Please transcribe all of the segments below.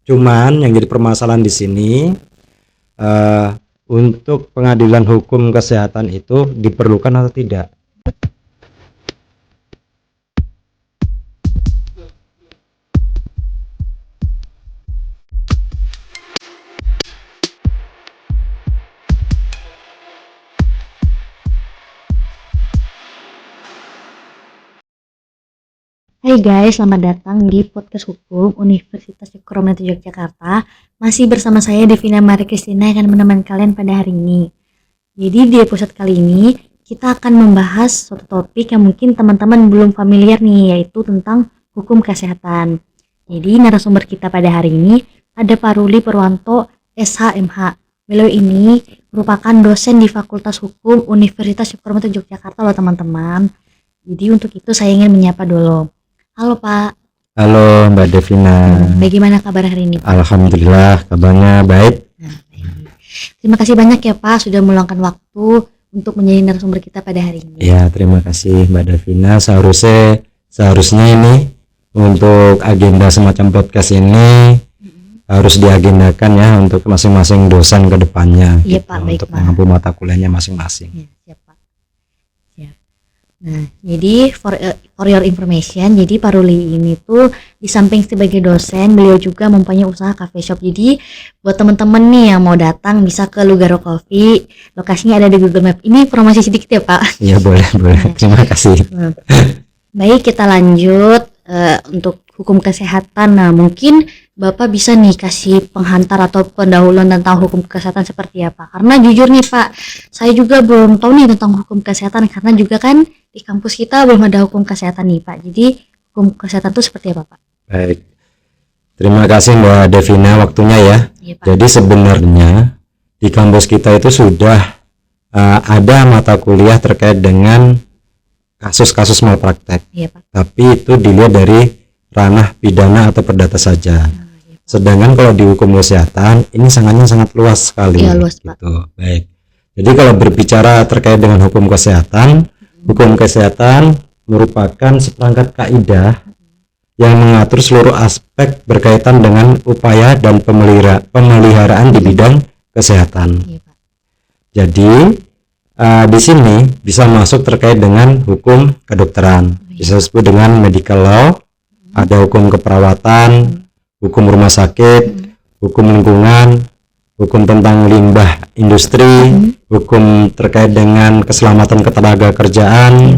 Cuman yang jadi permasalahan di sini eh, untuk pengadilan hukum kesehatan itu diperlukan atau tidak? Hai guys, selamat datang di podcast hukum Universitas Cokroaminoto Yogyakarta. Masih bersama saya Devina Mari Kristina yang akan menemani kalian pada hari ini. Jadi di episode kali ini kita akan membahas suatu topik yang mungkin teman-teman belum familiar nih, yaitu tentang hukum kesehatan. Jadi narasumber kita pada hari ini ada Pak Ruli Purwanto, SHMH. Beliau ini merupakan dosen di Fakultas Hukum Universitas Cokroaminoto Yogyakarta loh teman-teman. Jadi untuk itu saya ingin menyapa dulu. Halo Pak. Halo Mbak Devina. Bagaimana kabar hari ini Pak? Alhamdulillah kabarnya baik. Terima kasih banyak ya Pak sudah meluangkan waktu untuk menjadi narasumber kita pada hari ini. Ya, terima kasih Mbak Devina. Seharusnya ini untuk agenda semacam podcast ini harus diagendakan ya untuk masing-masing dosen ke depannya. Iya Pak, baik untuk Pak. mengampu mata kuliahnya masing-masing. Ya, siap Pak. Siap. Nah, jadi for your information, jadi Pak Ruli ini tuh di samping sebagai dosen, beliau juga mempunyai usaha cafe shop. Jadi buat teman-teman nih yang mau datang bisa ke Lugaro Coffee, lokasinya ada di Google Map. Ini promosi sedikit ya Pak. Iya boleh. Terima kasih. Baik, kita lanjut untuk hukum kesehatan. Nah, mungkin Bapak bisa nih kasih penghantar atau pendahuluan tentang hukum kesehatan seperti apa? Karena jujur nih Pak, saya juga belum tahu nih tentang hukum kesehatan karena juga kan di kampus kita belum ada hukum kesehatan nih Pak. Jadi hukum kesehatan itu seperti apa Pak? Baik. Terima kasih Mbak Devina waktunya ya. Iya Pak. Jadi sebenarnya di kampus kita itu sudah ada mata kuliah terkait dengan kasus-kasus malpraktek. Iya Pak. Tapi itu dilihat dari ranah pidana atau perdata saja. Sedangkan kalau di hukum kesehatan ini sangat luas sekali. Iya, luas, Pak. Gitu. Baik. Jadi kalau berbicara terkait dengan hukum kesehatan merupakan seperangkat kaidah yang mengatur seluruh aspek berkaitan dengan upaya dan pemeliharaan di bidang kesehatan. Iya Pak. Jadi di sini bisa masuk terkait dengan hukum kedokteran, bisa disebut dengan medical law, ada hukum keperawatan, hukum rumah sakit, hukum lingkungan, hukum tentang limbah industri, hukum terkait dengan keselamatan ketenaga kerjaan,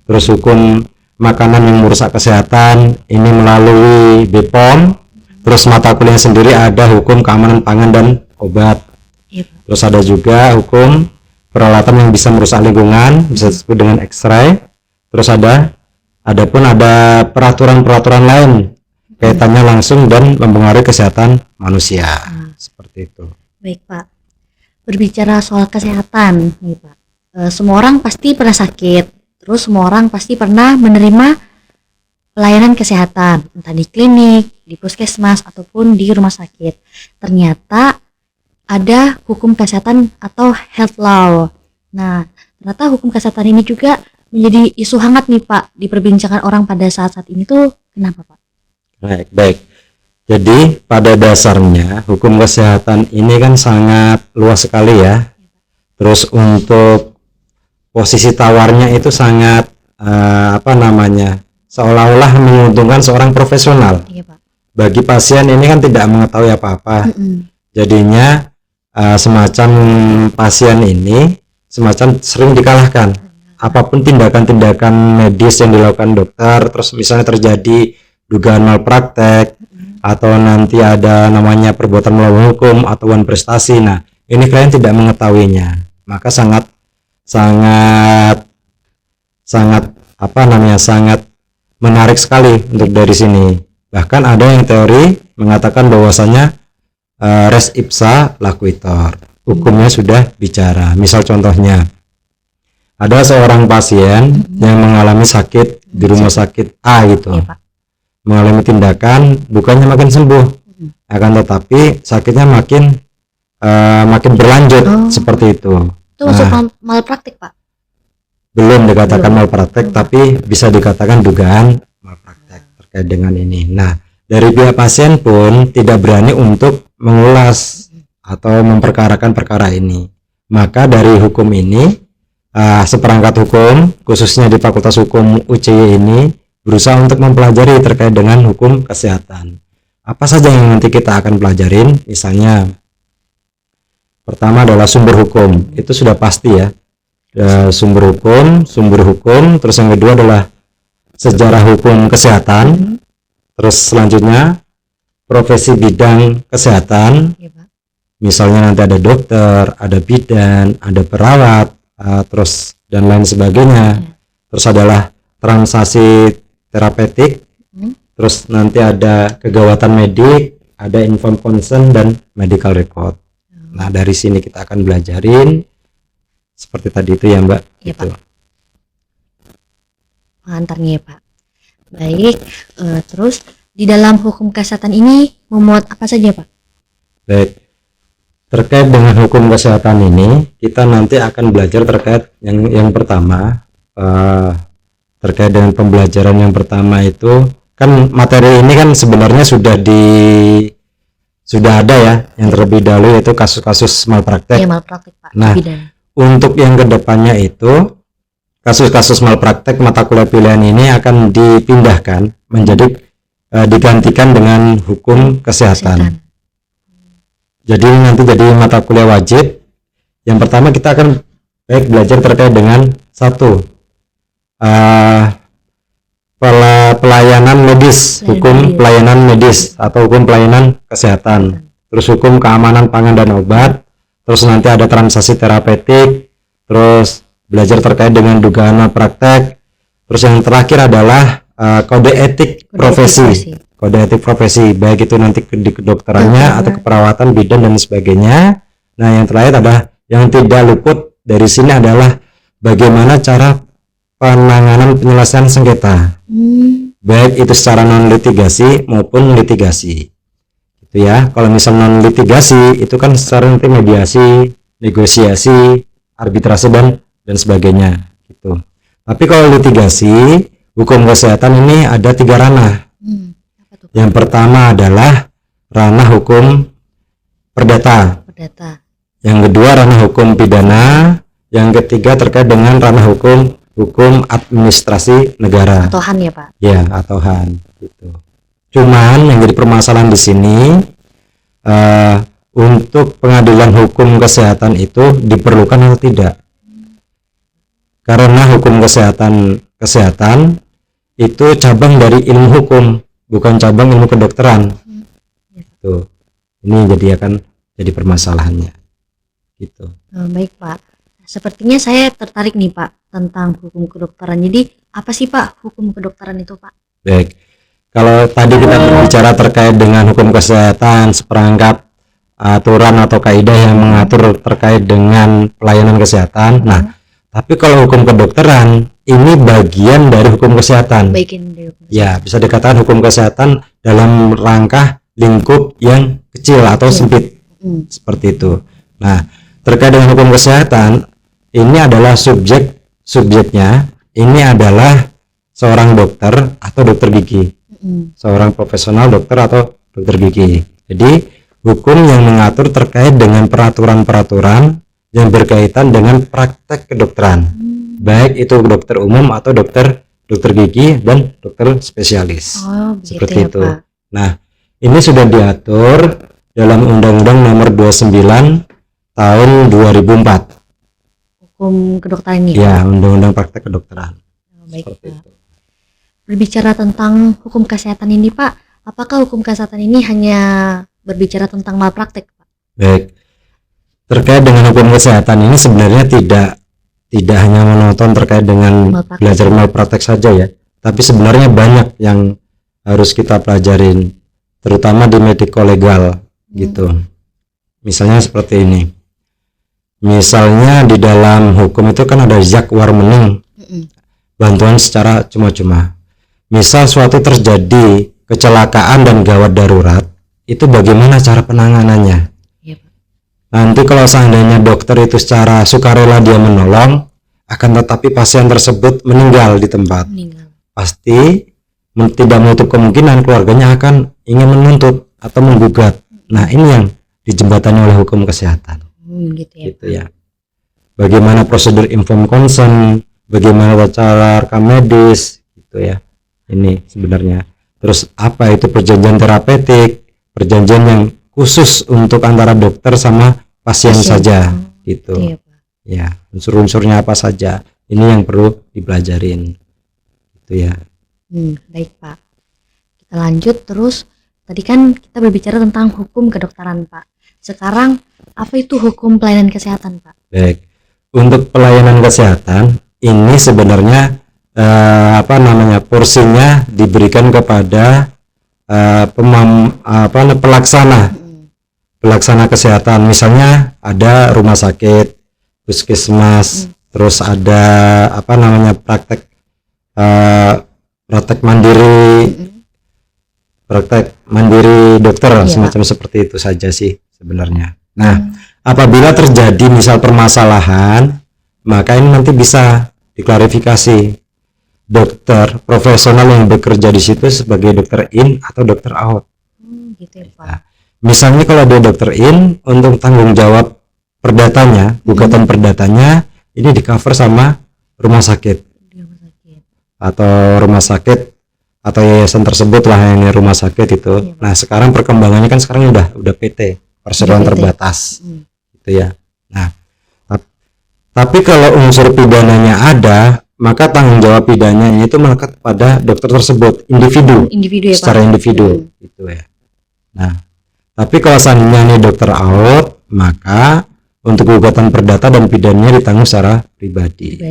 terus hukum makanan yang merusak kesehatan, ini melalui BPOM. Terus mata kuliah sendiri ada hukum keamanan pangan dan obat. Iya Pak. Terus ada juga hukum peralatan yang bisa merusak lingkungan, bisa disebut dengan X-ray. Terus ada peraturan-peraturan lain kaitannya langsung dan mempengaruhi kesehatan manusia. Seperti itu. Baik Pak. Berbicara soal kesehatan nih Pak. Semua orang pasti pernah sakit. Terus semua orang pasti pernah menerima pelayanan kesehatan, entah di klinik, di puskesmas ataupun di rumah sakit. Ternyata ada hukum kesehatan atau health law. Nah, ternyata hukum kesehatan ini juga menjadi isu hangat nih Pak diperbincangkan orang pada saat-saat ini tuh kenapa Pak? Baik. Jadi pada dasarnya hukum kesehatan ini kan sangat luas sekali ya. Terus untuk posisi tawarnya itu sangat seolah-olah menguntungkan seorang profesional. Iya Pak. Bagi pasien ini kan tidak mengetahui apa-apa. Jadinya semacam pasien ini semacam sering dikalahkan. Apapun tindakan-tindakan medis yang dilakukan dokter, terus misalnya terjadi dugaan malpraktek atau nanti ada namanya perbuatan melawan hukum atau prestasi. Nah, ini klien tidak mengetahuinya. Maka sangat menarik sekali untuk dari sini. Bahkan ada yang teori mengatakan bahwasanya res ipsa laquitor. Hukumnya sudah bicara. Misal contohnya, ada seorang pasien yang mengalami sakit di rumah sakit A gitu. Iya Pak. Mengalami tindakan, bukannya makin sembuh, akan tetapi sakitnya makin berlanjut seperti itu. Itu masuk malpraktik Pak? Belum dikatakan malpraktek, tapi bisa dikatakan dugaan malpraktek terkait dengan ini. Nah, dari pihak pasien pun tidak berani untuk mengulas atau memperkarakan perkara ini. Maka dari hukum ini, seperangkat hukum khususnya di Fakultas Hukum UCY ini berusaha untuk mempelajari terkait dengan hukum kesehatan. Apa saja yang nanti kita akan pelajarin? Misalnya pertama adalah sumber hukum, itu sudah pasti ya. Sumber hukum, terus yang kedua adalah sejarah hukum kesehatan, terus selanjutnya profesi bidang kesehatan, Ya, Pak. misalnya nanti ada dokter, ada bidan, ada perawat, terus dan lain sebagainya. Terus adalah transaksi terapeutik, terus nanti ada kegawatan medik, ada informed consent dan medical record. Nah, dari sini kita akan belajarin seperti tadi itu ya, Mbak. Iya, Gitu. Pak. Pengantarnya ya, Pak. Baik, terus di dalam hukum kesehatan ini memuat apa saja, Pak? Baik. Terkait dengan hukum kesehatan ini, kita nanti akan belajar terkait yang pertama, terkait dengan pembelajaran yang pertama itu kan materi ini kan sebenarnya sudah ada ya yang terlebih dahulu, yaitu kasus-kasus malpraktek. Ya, malpraktek, Pak. Nah, Bidan. untuk yang kedepannya itu kasus-kasus malpraktek mata kuliah pilihan ini akan dipindahkan menjadi digantikan dengan hukum kesehatan. Jadi nanti jadi mata kuliah wajib. Yang pertama kita akan belajar terkait dengan satu pelayanan medis, hukum pelayanan medis atau hukum pelayanan kesehatan. Terus hukum keamanan pangan dan obat. Terus nanti ada transaksi terapeutik. Terus belajar terkait dengan dugaan malpraktek. Terus yang terakhir adalah kode etik profesi. Kode etik profesi, baik itu nanti di kedokterannya atau keperawatan, bidan dan sebagainya. Nah, yang terakhir adalah yang tidak luput dari sini adalah bagaimana cara penanganan penyelesaian sengketa, baik itu secara non litigasi maupun litigasi. Itu ya. Kalau misal non litigasi itu kan secara nanti mediasi, negosiasi, arbitrase dan sebagainya. Gitu. Tapi kalau litigasi, hukum kesehatan ini ada 3 ranah. Yang pertama adalah ranah hukum perdata. Yang kedua ranah hukum pidana. Yang ketiga terkait dengan ranah hukum administrasi negara. Atau HAN ya, Pak? Ya, atau HAN. Gitu. Cuman yang jadi permasalahan di sini untuk pengadilan hukum kesehatan itu diperlukan atau tidak? Karena hukum kesehatan itu cabang dari ilmu hukum, bukan cabang ilmu kedokteran. Tuh, ini akan jadi permasalahannya. Gitu. Baik, Pak. Sepertinya saya tertarik nih, Pak, tentang hukum kedokteran. Jadi apa sih, Pak, hukum kedokteran itu, Pak? Baik. Kalau tadi kita berbicara terkait dengan hukum kesehatan, seperangkat aturan atau kaidah yang mengatur terkait dengan pelayanan kesehatan. Nah, tapi kalau hukum kedokteran ini bagian dari hukum kesehatan. Ya, bisa dikatakan hukum kesehatan dalam rangka lingkup yang kecil atau sempit. Seperti itu. Nah, terkait dengan hukum kesehatan, ini adalah subjeknya ini adalah seorang dokter atau dokter gigi. Seorang profesional dokter atau dokter gigi. Jadi, hukum yang mengatur terkait dengan peraturan-peraturan yang berkaitan dengan praktek kedokteran. Baik itu dokter umum atau dokter gigi dan dokter spesialis. Seperti itu. Pak. Nah, ini sudah diatur dalam Undang-Undang Nomor 29 Tahun 2004. Hukum kedokteran ini. Ya, Undang-Undang Praktek Kedokteran. Baik, Pak. Berbicara tentang hukum kesehatan ini, Pak, apakah hukum kesehatan ini hanya berbicara tentang malpraktek, Pak? Baik. Terkait dengan hukum kesehatan ini sebenarnya tidak hanya menonton terkait dengan belajar malpraktek saja ya, tapi sebenarnya banyak yang harus kita pelajarin, terutama di medico legal gitu. Misalnya seperti ini. Misalnya di dalam hukum itu kan ada jak warmening, bantuan secara cuma-cuma. Misal suatu terjadi kecelakaan dan gawat darurat, itu bagaimana cara penanganannya? Nanti kalau seandainya dokter itu secara sukarela dia menolong, akan tetapi pasien tersebut meninggal di tempat, pasti tidak menutup kemungkinan keluarganya akan ingin menuntut atau menggugat. Nah, ini yang dijembatani oleh hukum kesehatan. Gitu ya. Gitu ya. Bagaimana prosedur informed consent, bagaimana cara rekam medis, gitu ya. Ini sebenarnya. Terus apa itu perjanjian terapeutik, perjanjian yang khusus untuk antara dokter sama pasien saja, gitu. Iya, Pak. Ya, unsur-unsurnya apa saja. Ini yang perlu dipelajarin. Gitu ya. Baik, Pak. Kita lanjut terus. Tadi kan kita berbicara tentang hukum kedokteran, Pak. Sekarang apa itu hukum pelayanan kesehatan, Pak? Baik. Untuk pelayanan kesehatan ini sebenarnya porsinya diberikan kepada pelaksana kesehatan. Misalnya ada rumah sakit, puskesmas, terus ada praktek mandiri dokter, semacam seperti itu saja sih sebenarnya. Nah, apabila terjadi misal permasalahan, maka ini nanti bisa diklarifikasi dokter profesional yang bekerja di situ sebagai dokter in atau dokter out. Gitu ya, Pak. Nah, misalnya kalau ada dokter in, untuk tanggung jawab perdatanya, gugatan perdatanya ini di cover sama rumah sakit atau yayasan tersebut lah, yang rumah sakit itu. Nah, sekarang perkembangannya kan sekarang udah PT, perseroan terbatas, gitu ya. Nah, tapi kalau unsur pidananya ada, maka tanggung jawab pidananya itu melekat pada dokter tersebut, individu ya, secara Pak? Individu, gitu ya. Nah, tapi kalau seandainya ini dokter out, maka untuk gugatan perdata dan pidananya ditanggung secara pribadi.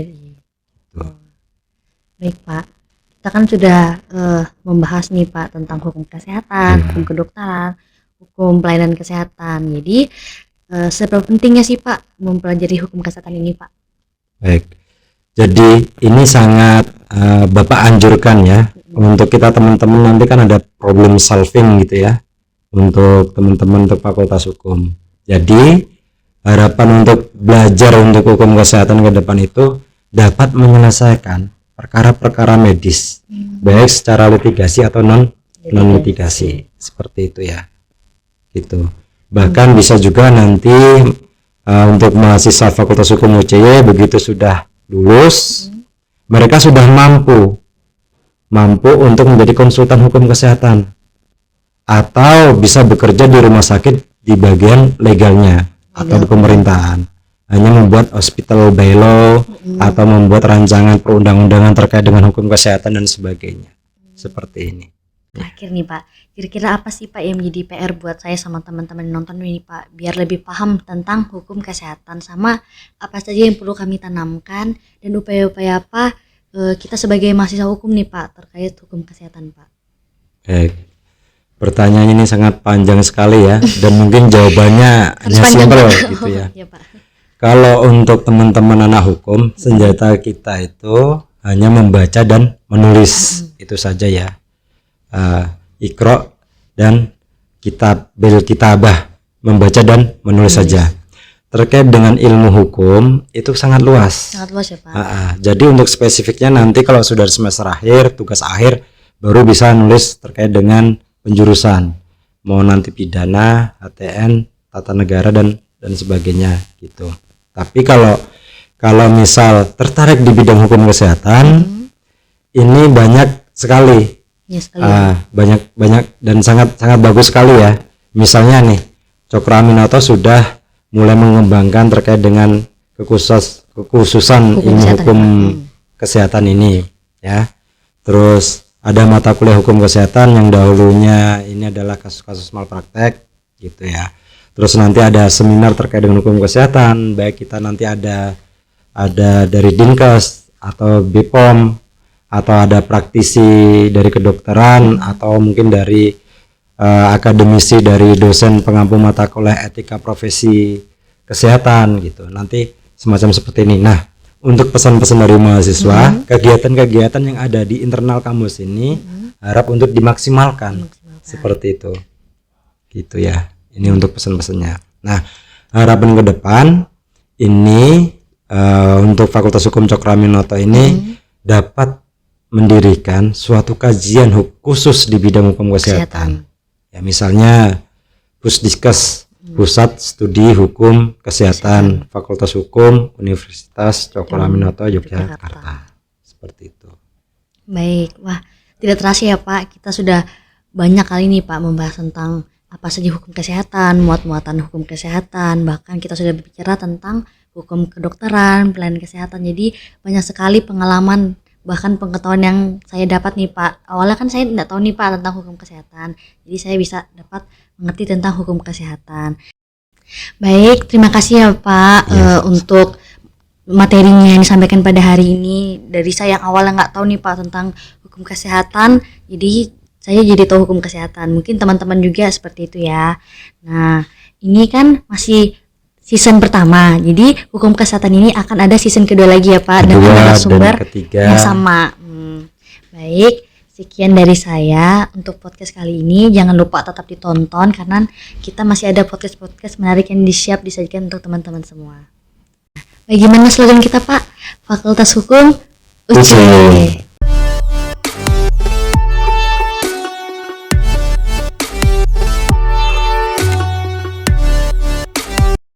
Baik, Pak. Kita kan sudah membahas nih, Pak, tentang hukum kesehatan, hukum kedokteran, hukum pelayanan kesehatan. Jadi seberapa pentingnya sih, Pak, mempelajari hukum kesehatan ini, Pak? Baik. Jadi ini sangat Bapak anjurkan ya, untuk kita teman-teman nanti kan ada problem solving gitu ya, untuk teman-teman untuk Fakultas Hukum. Jadi harapan untuk belajar untuk hukum kesehatan ke depan itu dapat menyelesaikan perkara-perkara medis, baik secara litigasi atau non litigasi, seperti itu ya, gitu. Bahkan bisa juga nanti untuk mahasiswa Fakultas Hukum UCY begitu sudah lulus, mereka sudah mampu untuk menjadi konsultan hukum kesehatan, atau bisa bekerja di rumah sakit di bagian legalnya atau di pemerintahan, hanya membuat hospital bylaw atau membuat rancangan perundang-undangan terkait dengan hukum kesehatan dan sebagainya, seperti ini. Terakhir nih, Pak, kira-kira apa sih, Pak, yang menjadi PR buat saya sama teman-teman yang nonton ini, Pak, biar lebih paham tentang hukum kesehatan, sama apa saja yang perlu kami tanamkan dan upaya-upaya apa kita sebagai mahasiswa hukum nih, Pak, terkait hukum kesehatan, Pak? Baik, pertanyaan ini sangat panjang sekali ya, dan mungkin jawabannya hanya simpel gitu ya. Ya, Pak. Kalau untuk teman-teman anak hukum, senjata kita itu hanya membaca dan menulis, itu saja ya. Iqra dan kitabah, membaca dan menulis saja. Terkait dengan ilmu hukum itu sangat luas. Sangat luas ya, Pak. Jadi untuk spesifiknya nanti kalau sudah semester akhir, tugas akhir, baru bisa nulis terkait dengan penjurusan, mau nanti pidana, HTN, tata negara dan sebagainya gitu. Tapi kalau misal tertarik di bidang hukum kesehatan, ini banyak sekali. Banyak dan sangat bagus sekali ya. Misalnya nih, Cokro Aminoto sudah mulai mengembangkan terkait dengan kekhususan ilmu hukum kesehatan ini ya. Terus ada mata kuliah hukum kesehatan yang dahulunya ini adalah kasus-kasus malpraktek gitu ya. Terus nanti ada seminar terkait dengan hukum kesehatan, baik kita nanti ada dari Dinkes atau BPOM, atau ada praktisi dari kedokteran, atau mungkin dari akademisi dari dosen pengampu mata kuliah etika profesi kesehatan gitu. Nanti semacam seperti ini. Nah, untuk pesan-pesan dari mahasiswa, kegiatan-kegiatan yang ada di internal kampus ini harap untuk dimaksimalkan. Seperti itu. Gitu ya. Ini untuk pesan-pesannya. Nah, harapan ke depan ini untuk Fakultas Hukum Cokro Aminoto ini dapat mendirikan suatu kajian khusus di bidang hukum kesehatan. Ya misalnya Pusdikes, Pusat Studi Hukum Kesehatan, Fakultas Hukum Universitas Cokro Aminoto Yogyakarta. Seperti itu. Baik, wah tidak terasa ya Pak, kita sudah banyak kali nih Pak membahas tentang apa saja hukum kesehatan, muat-muatan hukum kesehatan, bahkan kita sudah berbicara tentang hukum kedokteran, pelayanan kesehatan. Jadi banyak sekali pengalaman bahkan pengetahuan yang saya dapat nih Pak. Awalnya kan saya tidak tahu nih Pak tentang hukum kesehatan, jadi saya bisa dapat mengerti tentang hukum kesehatan. Baik, terima kasih ya Pak untuk materinya yang disampaikan pada hari ini. Dari saya yang awalnya nggak tahu nih Pak tentang hukum kesehatan, jadi saya jadi tahu hukum kesehatan. Mungkin teman-teman juga seperti itu ya. Nah, ini kan masih season pertama. Jadi hukum kesehatan ini akan ada season kedua lagi ya Pak, dengan narasumber yang sama. Baik, sekian dari saya untuk podcast kali ini. Jangan lupa tetap ditonton karena kita masih ada podcast-podcast menarik yang disiap disajikan untuk teman-teman semua. Bagaimana slogan kita Pak? Fakultas Hukum UC.